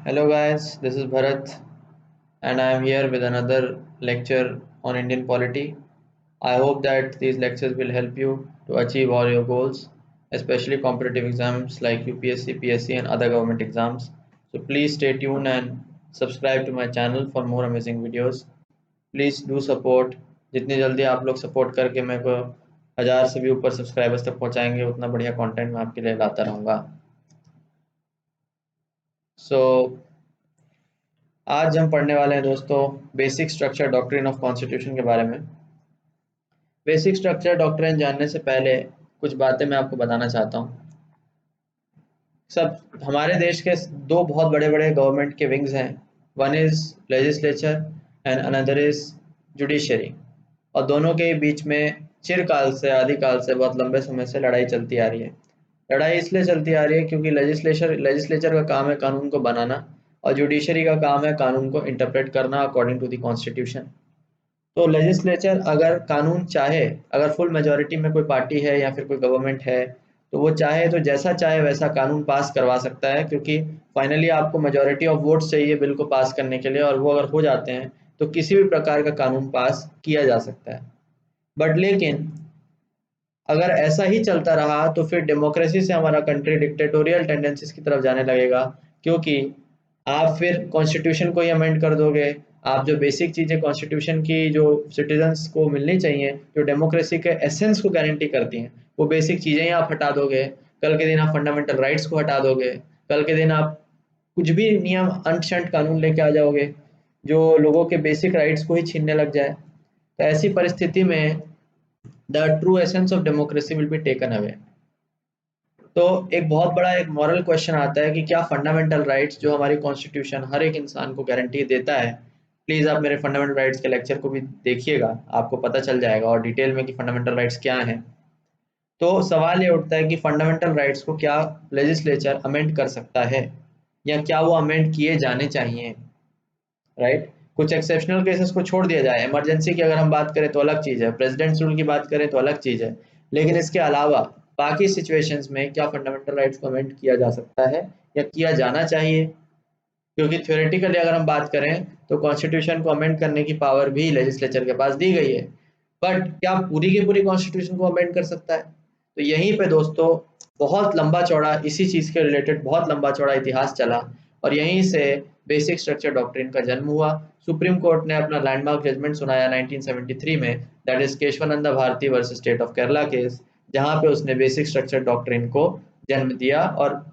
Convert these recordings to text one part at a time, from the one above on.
Hello guys, this is Bharat and I am here with another lecture on Indian polity. I hope that these lectures will help you to achieve all your goals, especially competitive exams like UPSC, PSC and other government exams. So please stay tuned and subscribe to my channel for more amazing videos. Please do support. जितनी जल्दी आप लोग support करके मेरे को 1000 से भी ऊपर सब्सक्राइबर्स तक पहुंचाएंगे उतना बढ़िया कंटेंट मैं आपके लिए लाता रहूँगा। सो आज हम पढ़ने वाले हैं दोस्तों basic structure doctrine of constitution के बारे में। बेसिक स्ट्रक्चर डॉक्ट्रिन जानने से पहले कुछ बातें मैं आपको बताना चाहता हूँ। सब हमारे देश के दो बहुत बड़े बड़े गवर्नमेंट के विंग्स हैं, one is legislature and another is judiciary, और दोनों के बीच में चिरकाल से आदिकाल से बहुत लंबे समय से लड़ाई चलती आ रही है। लड़ाई इसलिए चलती आ रही है क्योंकि लेजिस्लेचर का काम है कानून को बनाना और जुडिशरी का काम है कानून को इंटरप्रेट करना अकॉर्डिंग टू द कॉन्स्टिट्यूशन। तो लेजिस्लेचर अगर कानून चाहे, अगर फुल मेजोरिटी में कोई पार्टी है या फिर कोई गवर्नमेंट है, तो वो चाहे तो जैसा चाहे वैसा कानून पास करवा सकता है, क्योंकि फाइनली आपको मेजोरिटी ऑफ वोट्स चाहिए बिल को पास करने के लिए, और वो अगर हो जाते हैं तो किसी भी प्रकार का कानून पास किया जा सकता है। बट लेकिन अगर ऐसा ही चलता रहा तो फिर डेमोक्रेसी से हमारा कंट्री डिक्टेटोरियल टेंडेंसीज की तरफ जाने लगेगा, क्योंकि आप फिर कॉन्स्टिट्यूशन को ही अमेंड कर दोगे। आप जो बेसिक चीज़ें कॉन्स्टिट्यूशन की जो सिटीजन्स को मिलनी चाहिए, जो डेमोक्रेसी के एसेंस को गारंटी करती हैं, वो बेसिक चीज़ें ही आप हटा दोगे। कल के दिन आप फंडामेंटल राइट्स को हटा दोगे। कल के दिन आप कुछ भी नियम अंट कानून लेके आ जाओगे जो लोगों के बेसिक राइट्स को ही छीनने लग जाए। तो ऐसी परिस्थिति में the true essence of democracy will be taken away. तो एक बहुत बड़ा एक मॉरल क्वेश्चन आता है कि क्या फंडामेंटल राइट्स जो हमारी कॉन्स्टिट्यूशन हर एक इंसान को गारंटी देता है, प्लीज़ आप मेरे फंडामेंटल राइट्स के लेक्चर को भी देखिएगा, आपको पता चल जाएगा और डिटेल में कि फंडामेंटल राइट्स क्या हैं। तो सवाल ये उठता है कि फंडामेंटल राइट्स को क्या लेजिस्लेचर अमेंड कर सकता है या क्या वो अमेंड किए जाने चाहिए, राइट? कुछ एक्सेप्शनल केसेस को छोड़ दिया जाए, इमरजेंसी की अगर हम बात करें तो अलग चीज़ है, प्रेसिडेंट्स रूल की बात करें तो अलग चीज़ है, लेकिन इसके अलावा बाकी सिचुएशंस में क्या फंडामेंटल राइट्स को अमेंड किया जा सकता है या किया जाना चाहिए? क्योंकि थ्योरेटिकली अगर हम बात करें तो कॉन्स्टिट्यूशन को अमेंड करने की पावर भी लेजिस्लेचर के पास दी गई है, बट क्या पूरी की पूरी कॉन्स्टिट्यूशन को अमेंड कर सकता है? तो यहीं पे दोस्तों बहुत लंबा चौड़ा इसी चीज़ के रिलेटेड बहुत लंबा चौड़ा इतिहास चला और यहीं से बेसिक स्ट्रक्चर डॉक्ट्रिन का जन्म हुआ। सुप्रीम कोर्ट ने अपना लैंडमार्क जजमेंट सुनाया 1973 में, that is Kesavananda Bharati versus state of Kerala case, जहां पे उसने बेसिक स्ट्रक्चर डॉक्ट्रिन को जन्म दिया और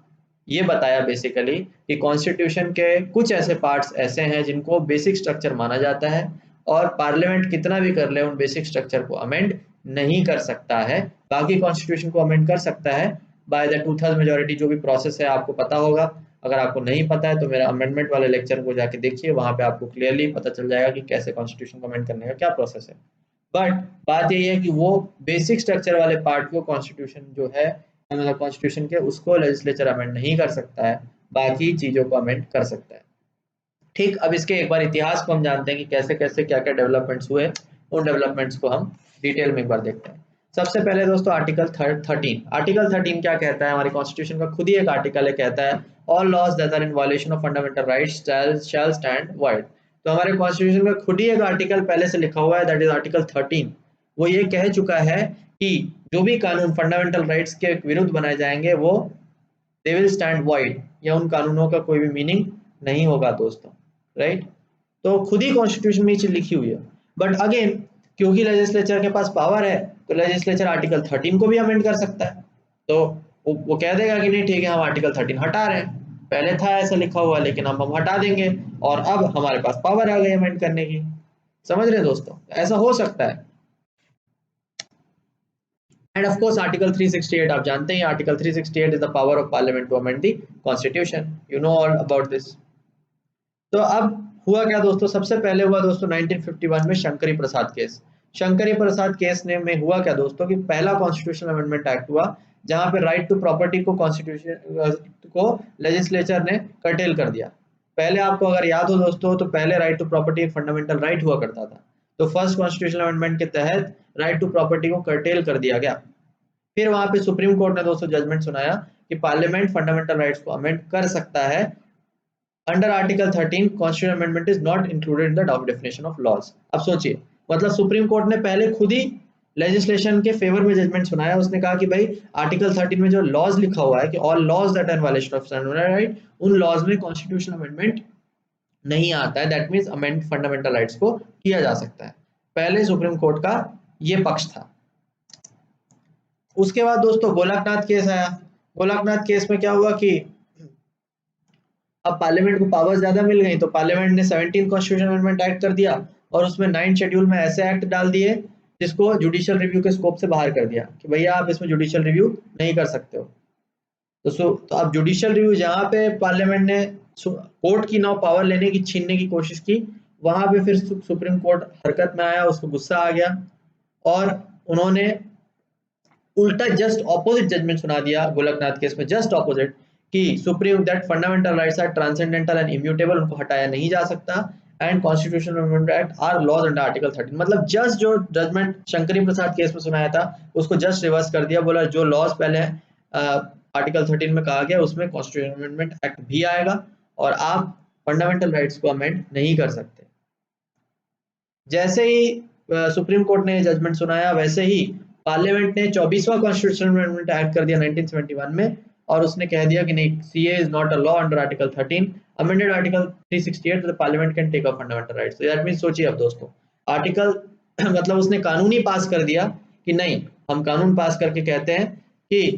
ये बताया बेसिकली कि कॉन्स्टिट्यूशन के कुछ ऐसे पार्ट्स ऐसे हैं जिनको बेसिक स्ट्रक्चर माना जाता है और पार्लियामेंट कितना भी कर ले उन बेसिक स्ट्रक्चर को अमेंड नहीं कर सकता है। बाकी कॉन्स्टिट्यूशन को अमेंड कर सकता है बाय द 2/3 मेजोरिटी, जो भी प्रोसेस है आपको पता होगा। अगर आपको नहीं पता है तो मेरा अमेंडमेंट वाले लेक्चर को जाके देखिए, वहां पे आपको क्लियरली पता चल जाएगा कि कैसे कॉन्स्टिट्यूशन को अमेंड करने का क्या प्रोसेस है। बट बात यही है कि वो बेसिक स्ट्रक्चर वाले पार्ट को कॉन्स्टिट्यूशन जो है, मतलब कॉन्स्टिट्यूशन के, उसको लेजिस्लेचर अमेंड नहीं कर सकता है, बाकी चीजों को अमेंड कर सकता है। ठीक, अब इसके एक बार इतिहास को हम जानते हैं कि कैसे कैसे क्या क्या डेवलपमेंट्स हुए। उन डेवलपमेंट्स को हम डिटेल में एक बार देखते हैं। सबसे पहले दोस्तों आर्टिकल 13। आर्टिकल 13 क्या कहता है? हमारी कॉन्स्टिट्यूशन का खुद ही एक आर्टिकल है, कहता है all laws that are in violation of fundamental rights shall stand void. तो हमारे कॉन्स्टिट्यूशन में खुद ही एक आर्टिकल पहले से लिखा हुआ है, दैट इज आर्टिकल 13। वो ये कह चुका है कि जो भी कानून फंडामेंटल राइट्स के विरुद्ध बनाए जाएंगे वो दे विल स्टैंड वॉइड, या उन कानूनों का कोई भी मीनिंग नहीं होगा दोस्तों, राइट? तो खुद ही कॉन्स्टिट्यूशन में ये चीज लिखी हुई है। बट अगेन, क्योंकि लेजिस्लेचर के पास पावर है तो लेजिस्लेचर आर्टिकल 13 को भी अमेंड कर सकता है। तो वो कह देगा कि नहीं ठीक है, हम आर्टिकल 13 हटा रहे हैं, पहले था ऐसा लिखा हुआ लेकिन अब हम हटा देंगे और अब हमारे पास पावर आ गई अमेंड करने की। समझ रहे हैं दोस्तों? ऐसा हो सकता है। एंड ऑफ कोर्स आर्टिकल 368 आप जानते हैं, article 368 is the power of parliament to amend the constitution. You know all about this. तो अब हुआ क्या दोस्तों? सबसे पहले हुआ दोस्तों 1951 में शंकरी प्रसाद केस। शंकरी प्रसाद केस ने में हुआ क्या दोस्तों कि पहला कॉन्स्टिट्यूशनल अमेंडमेंट एक्ट हुआ जहां पे राइट टू प्रॉपर्टी को कॉन्स्टिट्यूशन को लेजिस्लेचर ने कर्टेल कर दिया। पहले आपको अगर याद हो दोस्तों, तो पहले राइट टू प्रॉपर्टी एक फंडामेंटल राइट हुआ करता था, तो फर्स्ट कॉन्स्टिट्यूशनल अमेंडमेंट के तहत राइट टू प्रॉपर्टी को कर्टेल कर दिया गया। फिर वहां पे सुप्रीम कोर्ट ने दोस्तों जजमेंट सुनाया कि पार्लियामेंट फंडामेंटल राइट्स को अमेंड कर सकता है under article 13 constitution amendment is not included in the definition of laws. अब सोचिए, मतलब सुप्रीम कोर्ट ने पहले खुद ही लेजिस्लेशन के फेवर में जजमेंट सुनाया। उसने कहा कि भाई आर्टिकल 13 में जो लॉज लिखा हुआ है कि all laws that are in violation of fundamental right, उन लॉज में कॉन्स्टिट्यूशन अमेंडमेंट नहीं आता है। That means amend fundamental rights को किया जा सकता है। पहले सुप्रीम कोर्ट का ये पक्ष था। उसके बाद दोस्तों गोलकनाथ केस आया। गोलकनाथ केस में क्या हुआ कि अब पार्लियामेंट को पावर ज्यादा मिल गई, तो पार्लियामेंट ने 17 कॉन्स्टिट्यूशन अमेंडमेंट एक्ट कर दिया और उसमें 9 शेड्यूल में ऐसे एक्ट डाल दिए जिसको जुडिशियल रिव्यू के स्कोप से बाहर कर दिया कि भैया आप इसमें जुडिशियल रिव्यू नहीं कर सकते हो। तो अब जुडिशियल रिव्यू जहां पे पार्लियामेंट ने कोर्ट की नाउ पावर लेने की, छीनने की कोशिश की, वहां पे फिर सुप्रीम कोर्ट हरकत में आया, उसको गुस्सा आ गया और उन्होंने उल्टा जस्ट ऑपोजिट जजमेंट सुना दिया गोलकनाथ केस में, जस्ट ऑपोजिट, कि supreme that fundamental rights are transcendental and immutable, उनको हटाया नहीं जा सकता, and constitutional amendment act are laws under article 13। मतलब जस्ट जो जजमेंट शंकरी प्रसाद केस में सुनाया था उसको जस्ट रिवर्स कर दिया, बोला जो लॉज पहले आर्टिकल 13 में कहा गया उसमें कॉन्स्टिट्यूशनल अमेंडमेंट एक्ट भी आएगा और आप फंडामेंटल राइट्स को अमेंड नहीं कर सकते। जैसे ही सुप्रीम कोर्ट ने जजमेंट सुनाया वैसे ही पार्लियामेंट ने 24वां कॉन्स्टिट्यूशनल अमेंडमेंट एक्ट कर दिया 1971 में, और उसने कह दिया कि नहीं, CA is not a law under article 13, amended article 368, the parliament can take a fundamental rights. तो दैट मींस सोचिए अब दोस्तों, आर्टिकल मतलब उसने कानून ही पास कर दिया कि नहीं, हम कानून पास करके कहते हैं कि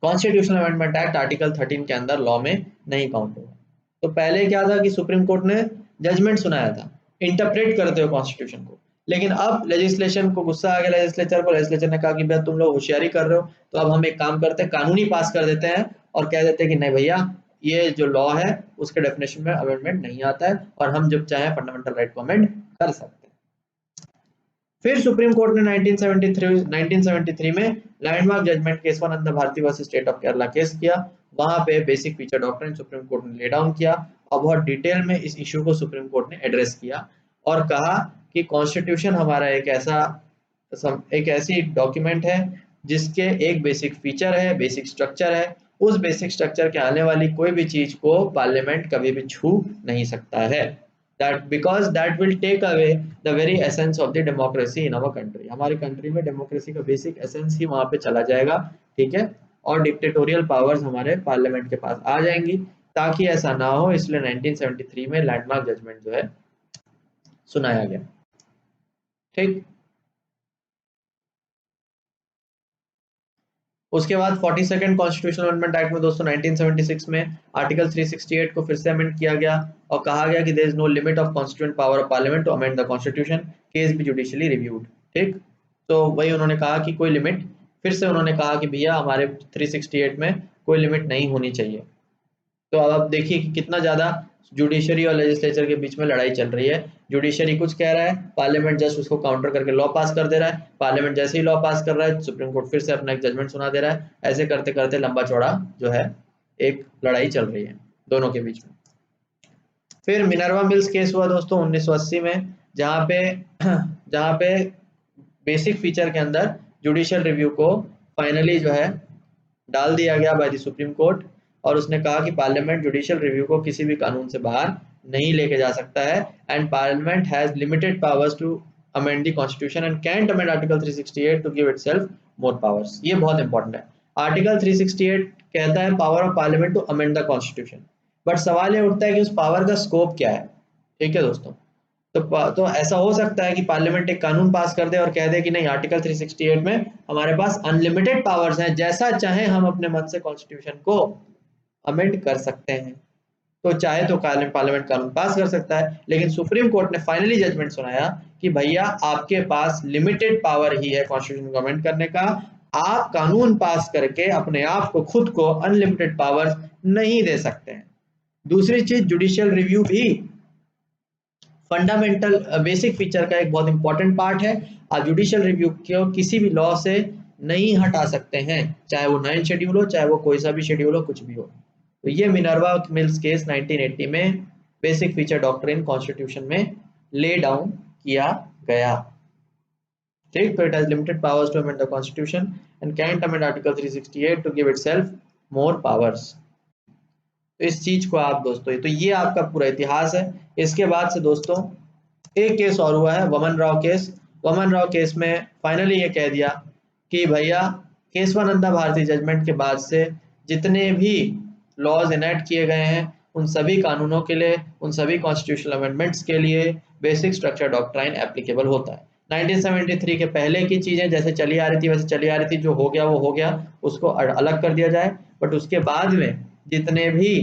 कॉन्स्टिट्यूशनल अमेंडमेंट एक्ट आर्टिकल 13 के अंदर लॉ में नहीं काउंट होगा। तो पहले क्या था कि सुप्रीम कोर्ट ने जजमेंट सुनाया था इंटरप्रेट करते हो कॉन्स्टिट्यूशन को, लेकिन अब लेजिस्लेशन को गुस्सा आ गया, लेजिस्लेचर को। लेजिस्लेचर ने कहा कि भैया तुम लोग होशियारी कर रहे हो, तो अब हम एक काम करते हैं, कानून ही पास कर देते हैं और कह देते हैं कि नहीं भैया, ये जो लॉ है उसके डेफिनेशन में अमेंडमेंट नहीं आता है और हम जब चाहे फंडामेंटल राइट को अमेंड कर सकते हैं। फिर सुप्रीम कोर्ट ने 1973 में लैंडमार्क जजमेंट केस वन अंदर Bharati versus state of Kerala case किया। वहां पे basic feature doctrine supreme court ने ले डाउन किया और बहुत डिटेल में इस इशू को सुप्रीम कोर्ट ने एड्रेस किया और कहा कि कॉन्स्टिट्यूशन हमारा एक ऐसी डॉक्यूमेंट है जिसके एक बेसिक फीचर है, बेसिक स्ट्रक्चर है। उस बेसिक स्ट्रक्चर के आने वाली कोई भी चीज को पार्लियामेंट कभी भी छू नहीं सकता है। that because that will take away the very essence of the democracy in our country। हमारी कंट्री में डेमोक्रेसी का बेसिक एसेंस ही वहां पे चला जाएगा, ठीक है, और डिक्टेटोरियल पावर्स हमारे पार्लियामेंट के पास आ जाएंगी। ताकि ऐसा ना हो, इसलिए 1973 में लैंडमार्क जजमेंट जो है सुनाया गया। ठीक, उसके बाद 42nd कॉन्स्टिट्यूशनल अमेंडमेंट एक्ट में दोस्तों 1976 में आर्टिकल 368 को फिर से अमेंड किया गया और कहा गया कि there is no limit of constituent power of parliament to amend the constitution, case be judicially reviewed. ठीक, तो वही उन्होंने कहा कि कोई लिमिट, फिर से उन्होंने कहा कि भैया हमारे 368 में कोई लिमिट नहीं होनी चाहिए। तो अब आप देखिए कि कितना ज्यादा जुडिशरी और लेजिस्लेचर के बीच में लड़ाई चल रही है। जुडिशरी कुछ कह रहा है, पार्लियामेंट जस्ट उसको काउंटर करके लॉ पास कर दे रहा है, पार्लियामेंट जैसे ही लॉ पास कर रहा है सुप्रीम कोर्ट फिर से अपना एक जजमेंट सुना दे रहा है। ऐसे करते करते लंबा चौड़ा जो है एक लड़ाई चल रही है दोनों के बीच में। फिर मिनर्वा मिल्स केस हुआ दोस्तों 1980 में, जहाँ पे बेसिक फीचर के अंदर जुडिशियल रिव्यू को फाइनली जो है डाल दिया गया बाय द सुप्रीम कोर्ट, और उसने कहा कि पार्लियामेंट जुडिशियल रिव्यू को किसी भी कानून से बाहर नहीं लेके जा सकता है, and parliament has limited powers to amend the constitution and can't amend article 368 to give itself more powers. ये बहुत इंपॉर्टेंट है। आर्टिकल 368 कहता है power of parliament to amend the constitution, but सवाल ये उठता है कि उस पावर का स्कोप क्या है। ठीक है दोस्तों, तो ऐसा हो सकता है कि पार्लियामेंट एक कानून पास कर दे और कह दे कि नहीं, आर्टिकल 368 में हमारे पास अनलिमिटेड पावर्स हैं, जैसा चाहे हम अपने मन से कॉन्स्टिट्यूशन को अमेंड कर सकते हैं। तो चाहे तो पार्लियामेंट कानून पास कर सकता है, लेकिन सुप्रीम कोर्ट ने फाइनली जजमेंट सुनाया कि भैया आपके पास लिमिटेड पावर ही है कॉन्स्टिट्यूशन को अमेंड करने का। आप कानून पास करके अपने आप को, खुद को अनलिमिटेड पावर्स नहीं दे सकते हैं। दूसरी चीज, जुडिशियल रिव्यू भी फंडामेंटल बेसिक फीचर का एक बहुत इंपॉर्टेंट पार्ट है। आप जुडिशियल रिव्यू को किसी भी लॉ से नहीं हटा सकते हैं, चाहे वो 9 शेड्यूल हो, चाहे वो कोई सा भी शेड्यूल हो, कुछ भी हो। तो ये मिनर्वा मिल्स केस 1980 में बेसिक फीचर डॉक्ट्रिन कॉन्स्टिट्यूशन में ले डाउन किया गया। ठीक, तो it has limited powers to amend the constitution and can't amend article 368 to give itself more powers. तो इस चीज को आप दोस्तों, तो ये आपका पूरा इतिहास है। इसके बाद से दोस्तों एक केस और हुआ है, वमन राव केस। वमन राव केस में फाइनली ये कह दिया कि भैया केशवानंदा भारती जजमेंट के बाद से जितने भी लॉज इनेक्ट किए गए हैं उन सभी कानूनों के लिए, उन सभी कॉन्स्टिट्यूशनल अमेंडमेंट्स के लिए बेसिक स्ट्रक्चर डॉक्ट्राइन एप्लीकेबल होता है। 1973 के पहले की चीजें जैसे चली आ रही थी वैसे चली आ रही थी, जो हो गया वो हो गया, उसको अलग कर दिया जाए। बट उसके बाद में जितने भी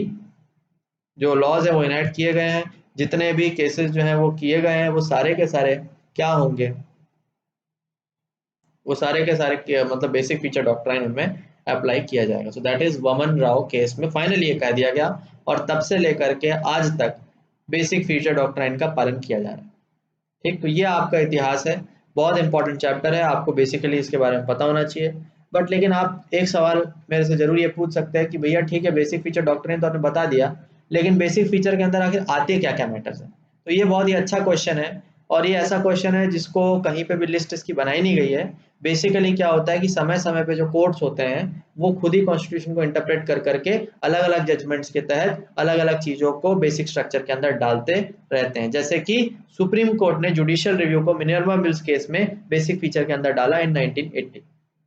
जो लॉज है वो इनेक्ट किए गए हैं, जितने भी केसेस जो हैं वो किए गए हैं, वो सारे के सारे क्या होंगे, वो सारे के सारे मतलब बेसिक फीचर डॉक्ट्राइन उनमें अप्लाई किया जाएगा। सो दैट इज वमन राव केस में फाइनली ये कह दिया गया, और तब से लेकर के आज तक बेसिक फीचर डॉक्ट्राइन का पालन किया जा रहा है। ठीक, तो ये आपका इतिहास है, बहुत इंपॉर्टेंट चैप्टर है, आपको बेसिकली इसके बारे में पता होना चाहिए। बट लेकिन आप एक सवाल मेरे से जरूर ये पूछ सकते हैं कि भैया ठीक है बेसिक फीचर डॉक्ट्राइन तो आपने बता दिया, लेकिन बेसिक फीचर के अंदर आखिर आते क्या क्या मैटर्स है। तो ये बहुत ही अच्छा क्वेश्चन है, और ये ऐसा क्वेश्चन है जिसको कहीं पे भी लिस्ट इसकी बनाई नहीं गई है। बेसिकली क्या होता है कि समय समय पे जो कोर्ट्स होते हैं वो खुद ही कॉन्स्टिट्यूशन को इंटरप्रेट कर करके अलग अलग जजमेंट्स के तहत अलग अलग चीजों को बेसिक स्ट्रक्चर के अंदर डालते रहते हैं। जैसे कि सुप्रीम कोर्ट ने जुडिशियल रिव्यू को मिनर्वा मिल्स केस में बेसिक फीचर के अंदर डाला इन 1980।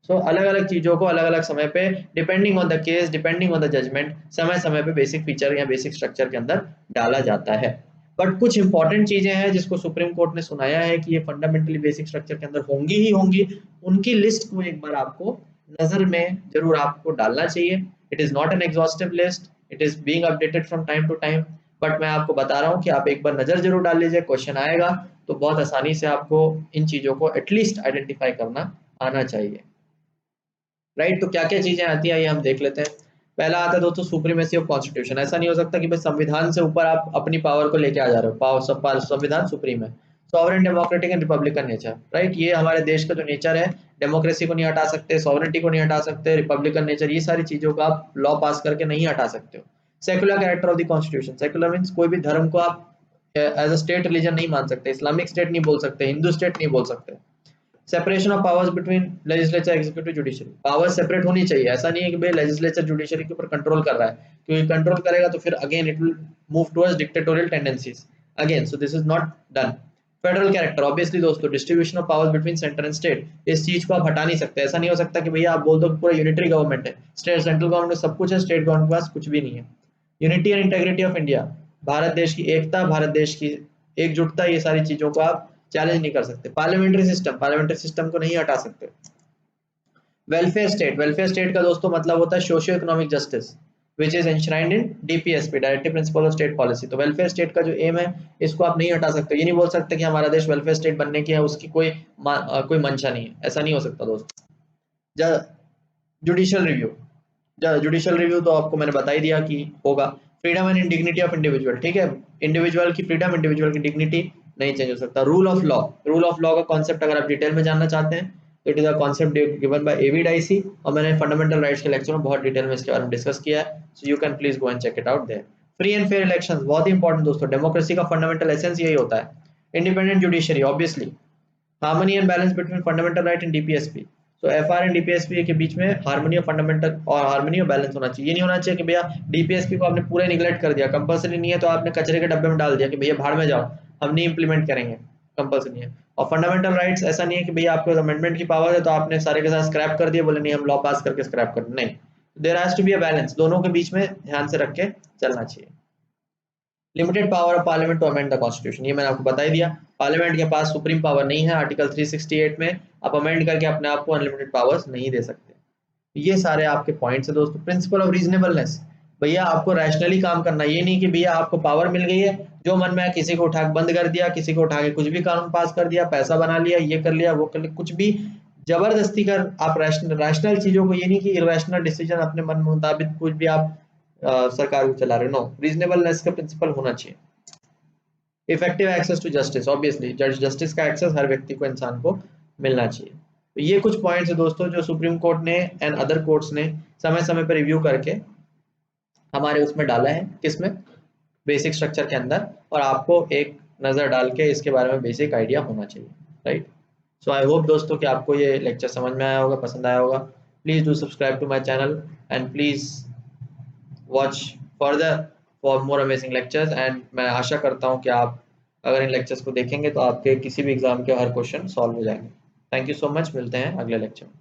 सो अलग अलग चीजों को अलग अलग समय पे depending on the case, depending on the judgement, समय समय पे बेसिक फीचर या बेसिक स्ट्रक्चर के अंदर डाला जाता है। बट कुछ इंपॉर्टेंट चीजें हैं जिसको सुप्रीम कोर्ट ने सुनाया है कि ये फंडामेंटली बेसिक स्ट्रक्चर के अंदर होंगी ही होंगी, उनकी लिस्ट को एक बार आपको नजर में जरूर आपको डालना चाहिए। It is not an exhaustive list, it is being updated from time to time, but मैं आपको बता रहा हूँ कि आप एक बार नजर जरूर डाल लीजिए, क्वेश्चन आएगा तो बहुत आसानी से आपको इन चीजों को एटलीस्ट आइडेंटिफाई करना आना चाहिए। राइट, तो क्या क्या चीजें आती है ये हम देख लेते हैं। पहला आता है दोस्तों सुप्रीमेसी ऑफ कॉन्स्टिट्यूशन। ऐसा नहीं हो सकता कि भाई संविधान से ऊपर आप अपनी पावर को लेके आ जा रहे हो, पावर संविधान सुप्रीम है। Sovereign, democratic and Republican nature, right, ये हमारे देश का जो नेचर है, डेमोक्रेसी को नहीं हटा सकते, सॉवरेनिटी को नहीं हटा सकते, रिपब्लिकन नेचर, ये सारी चीजों को आप लॉ पास करके नहीं हटा सकते हो। Secular character of the constitution, secular means कोई भी धर्म को आप एज अ स्टेट रिलीजन नहीं मान सकते, इस्लामिक स्टेट नहीं बोल सकते, हिंदू स्टेट नहीं बोल सकते। Separation of powers between legislature, executive, judiciary, power separate होनी चाहिए। ऐसा नहीं है कि भाई लेजिस्लेचर जुडिशरी के ऊपर कंट्रोल कर रहा है, क्योंकि कंट्रोल करेगा तो फिर again it will move towards dictatorial tendencies again, so this is not done. Federal character, obviously दोस्तों distribution of powers between centre and state, इस चीज को आप हटा नहीं सकते। ऐसा नहीं हो सकता कि भैया आप बोल दो कि पूरा यूनिटरी गवर्नमेंट है, स्टेट सेंट्रल गवर्नमेंट में सब कुछ है, स्टेट गवर्नमेंट के पास कुछ भी नहीं है। Unity and integrity of India, Bharat देश की एकता, भारत देश की एकजुटता, ये सारी चीजों को आप चैलेंज नहीं कर सकते। पार्लियामेंट्री सिस्टम, पार्लियामेंट्री सिस्टम को नहीं हटा सकते। वेलफेयर स्टेट, वेलफेयर स्टेट का दोस्तों मतलब होता है socio economic justice which is enshrined in DPSP, directive principle of state policy. तो वेलफेयर स्टेट का जो एम है इसको आप नहीं हटा सकते। ये नहीं बोल सकते कि हमारा देश वेलफेयर स्टेट बनने की है, उसकी कोई मंशा नहीं है, ऐसा नहीं हो सकता दोस्त। जुडिशियल रिव्यू, जुडिशियल रिव्यू तो आपको मैंने बता ही दिया कि होगा। Freedom and dignity of individual, ठीक है, इंडिविजुअल की फ्रीडम, इंडिविजुअल की डिग्निटी नहीं चेंज हो सकता। Rule of law, rule of law का कॉन्सेप्ट अगर आप डिटेल में जानना चाहते हैं तो it is a concept given by AV Dicey, और मैंने फंडामेंटल राइट्स के लेक्चर में बहुत डिटेल में इसके बारे में डिस्कस किया है, so you can please go and check it out there. Free and fair elections, बहुत ही इंपॉर्टेंट दोस्तों, डेमोक्रेसी का फंडामेंटल एसेंस यही होता है। Independent judiciary, obviously harmony and balance between fundamental right and DPSP. So FR and DPSP के बीच में हार्मनी और फंडामेंटल और हार्मनी और बैलेंस होना चाहिए। ये नहीं होना चाहिए कि भैया डीपीएसपी को आपने पूरा निगलेक्ट कर दिया, कंपलसरी नहीं है तो आपने कचरे के डब्बे में डाल दिया कि भैया भाड़ में जाओ, हम नहीं इंप्लीमेंट करेंगे, कंपलसरी नहीं है। और फंडामेंटल राइट्स, ऐसा नहीं है कि भैया आपको अमेंडमेंट की पावर है तो आपने सारे के साथ स्क्रैप कर दिया, बोले नहीं हम लॉ पास करके स्क्रैप कर, नहीं, there has to be a balance, दोनों के बीच में ध्यान से रख के चलना चाहिए। Limited power of parliament to amend the constitution, ये मैंने आपको बता ही दिया, पार्लियामेंट के पास सुप्रीम पावर नहीं है। आर्टिकल 368 में आप अमेंड करके अपने आप को अनलिमिटेड पावर्स नहीं दे सकते। ये सारे आपके पॉइंट्स है दोस्तों। प्रिंसिपल ऑफ रीजनेबलनेस, भैया आपको रैशनली काम करना, ये नहीं कि भैया आपको पावर मिल गई है जो मन में है किसी को उठा के बंद कर दिया, किसी को उठा के कुछ भी कानून पास कर दिया, पैसा बना लिया, ये कर लिया वो कर लिया, कुछ भी जबरदस्ती कर आप रैशनल चीजों को, ये नहीं कि इरेशनल डिसीजन अपने मन मुताबिक कुछ भी आप सरकार को चला रहे हो, नो, रीजनेबलनेस का प्रिंसिपल होना चाहिए। Effective access to justice, obviously justice का एक्सेस हर व्यक्ति को, इंसान को मिलना चाहिए। तो ये कुछ पॉइंट्स है दोस्तों जो सुप्रीम कोर्ट ने एंड अदर कोर्ट्स ने समय समय पर रिव्यू करके हमारे उसमें डाला है, किसमें, बेसिक स्ट्रक्चर के अंदर, और आपको एक नज़र डाल के इसके बारे में बेसिक आइडिया होना चाहिए। राइट, सो आई होप दोस्तों कि आपको ये लेक्चर समझ में आया होगा, पसंद आया होगा। Please do subscribe to my channel and please watch further for more amazing lectures. And मैं आशा करता हूँ कि आप अगर इन लेक्चर्स को देखेंगे तो आपके किसी भी एग्जाम के हर क्वेश्चन सॉल्व हो जाएंगे। थैंक यू सो मच, मिलते हैं अगले लेक्चर में।